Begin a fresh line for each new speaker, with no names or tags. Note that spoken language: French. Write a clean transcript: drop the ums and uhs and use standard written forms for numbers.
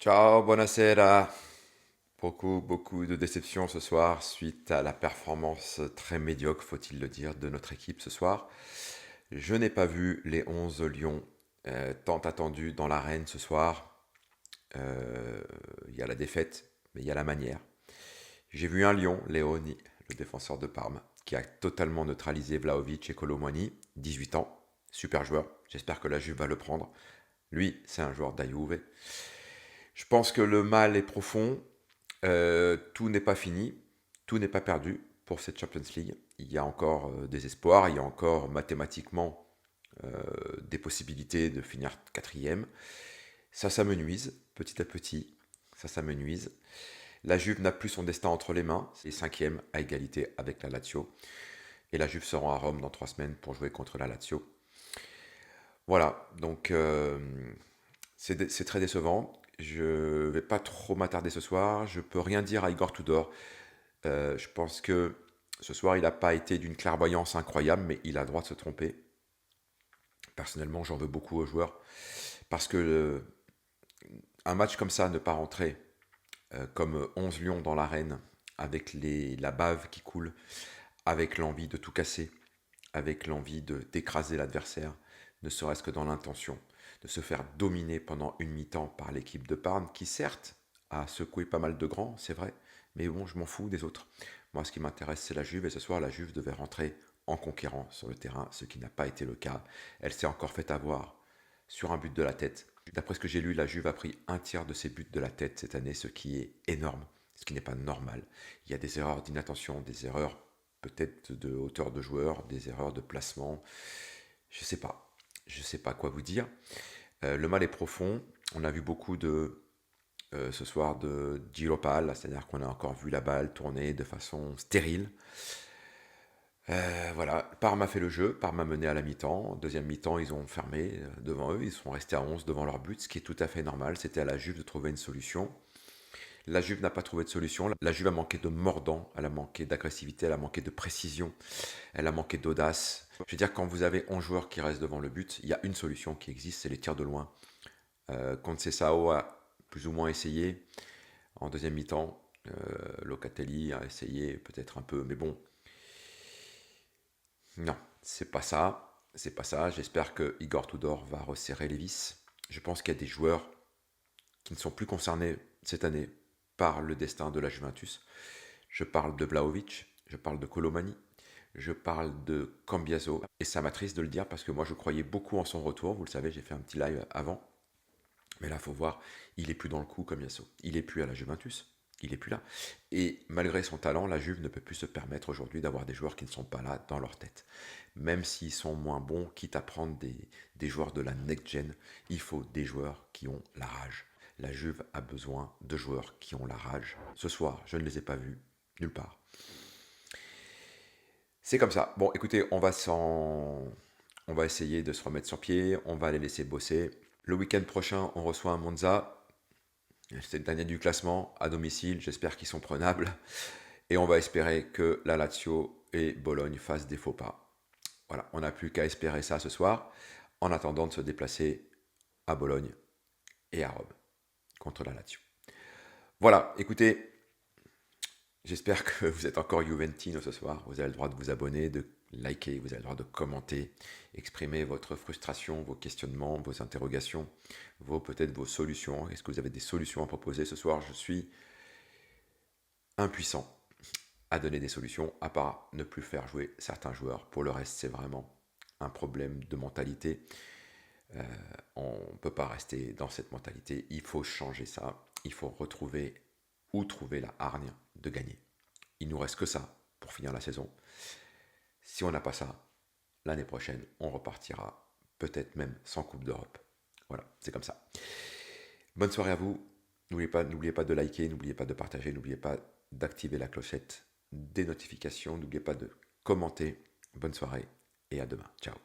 Ciao, buonasera. Beaucoup de déceptions ce soir suite à la performance très médiocre, faut-il le dire, de notre équipe ce soir. Je n'ai pas vu les 11 Lions tant attendus dans l'arène ce soir. Il y a la défaite, mais il y a la manière. J'ai vu un Lion, Leoni, le défenseur de Parme, qui a totalement neutralisé Vlahovic et Kolo Muani, 18 ans, super joueur. J'espère que la Juve va le prendre. Lui, c'est un joueur d'Ajuve. Je pense que le mal est profond. Tout n'est pas fini, tout n'est pas perdu pour cette Champions League. Il y a encore des espoirs, il y a encore mathématiquement des possibilités de finir quatrième. Ça me nuise, petit à petit, ça me nuise. La Juve n'a plus son destin entre les mains, c'est cinquième à égalité avec la Lazio. Et la Juve sera à Rome dans 3 semaines pour jouer contre la Lazio. Voilà, donc c'est très décevant. Je vais pas trop m'attarder ce soir. Je peux rien dire à Igor Tudor. Je pense que ce soir, il n'a pas été d'une clairvoyance incroyable, mais il a le droit de se tromper. Personnellement, j'en veux beaucoup aux joueurs. Parce que un match comme ça, ne pas rentrer comme 11 lions dans l'arène, avec la bave qui coule, avec l'envie de tout casser, avec l'envie d'écraser l'adversaire, ne serait-ce que dans l'intention de se faire dominer pendant une mi-temps par l'équipe de Parme, qui certes a secoué pas mal de grands, c'est vrai, mais bon, je m'en fous des autres. Moi, ce qui m'intéresse, c'est la Juve, et ce soir, la Juve devait rentrer en conquérant sur le terrain, ce qui n'a pas été le cas. Elle s'est encore fait avoir sur un but de la tête. D'après ce que j'ai lu, la Juve a pris un tiers de ses buts de la tête cette année, ce qui est énorme, ce qui n'est pas normal. Il y a des erreurs d'inattention, des erreurs peut-être de hauteur de joueur, des erreurs de placement. Je sais pas. Je sais pas quoi vous dire. Le mal est profond. On a vu beaucoup ce soir de Giro pal, c'est-à-dire qu'on a encore vu la balle tourner de façon stérile. Voilà, Parme a fait le jeu, Parme a mené à la mi-temps. Deuxième mi-temps, ils ont fermé devant eux, ils sont restés à 11 devant leur but, ce qui est tout à fait normal. C'était à la Juve de trouver une solution. La Juve n'a pas trouvé de solution. La Juve a manqué de mordant, elle a manqué d'agressivité, elle a manqué de précision, elle a manqué d'audace. Je veux dire, quand vous avez 11 joueurs qui restent devant le but, il y a une solution qui existe, c'est les tirs de loin. Conceição a plus ou moins essayé en deuxième mi-temps. Locatelli a essayé peut-être un peu, mais bon, non, c'est pas ça. C'est pas ça. J'espère que Igor Tudor va resserrer les vis. Je pense qu'il y a des joueurs qui ne sont plus concernés cette année par le destin de la Juventus. Je parle de Vlahovic, je parle de Colomani, je parle de Cambiaso. Et ça m'attriste de le dire parce que moi je croyais beaucoup en son retour. Vous le savez, j'ai fait un petit live avant. Mais là, il faut voir, il est plus dans le coup comme Yasso. Il est plus à la Juventus. Il est plus là. Et malgré son talent, la Juve ne peut plus se permettre aujourd'hui d'avoir des joueurs qui ne sont pas là dans leur tête. Même s'ils sont moins bons, quitte à prendre des joueurs de la next-gen, il faut des joueurs qui ont la rage. La Juve a besoin de joueurs qui ont la rage. Ce soir, je ne les ai pas vus nulle part. C'est comme ça. Bon, écoutez, on va essayer de se remettre sur pied. On va les laisser bosser. Le week-end prochain, on reçoit un Monza. C'est le dernier du classement à domicile. J'espère qu'ils sont prenables. Et on va espérer que la Lazio et Bologne fassent des faux pas. Voilà, on n'a plus qu'à espérer ça ce soir, en attendant de se déplacer à Bologne et à Rome contre la Lazio. Voilà, écoutez, j'espère que vous êtes encore Juventino ce soir. Vous avez le droit de vous abonner, de liker, vous avez le droit de commenter, exprimer votre frustration, vos questionnements, vos interrogations, peut-être vos solutions. Est-ce que vous avez des solutions à proposer ce soir? Je suis impuissant à donner des solutions, à part ne plus faire jouer certains joueurs. Pour le reste, c'est vraiment un problème de mentalité. On ne peut pas rester dans cette mentalité. Il faut changer ça. Il faut retrouver ou trouver la hargne de gagner. Il nous reste que ça pour finir la saison. Si on n'a pas ça, l'année prochaine, on repartira peut-être même sans Coupe d'Europe. Voilà, c'est comme ça. Bonne soirée à vous. N'oubliez pas de liker, n'oubliez pas de partager, n'oubliez pas d'activer la clochette des notifications, n'oubliez pas de commenter. Bonne soirée et à demain. Ciao.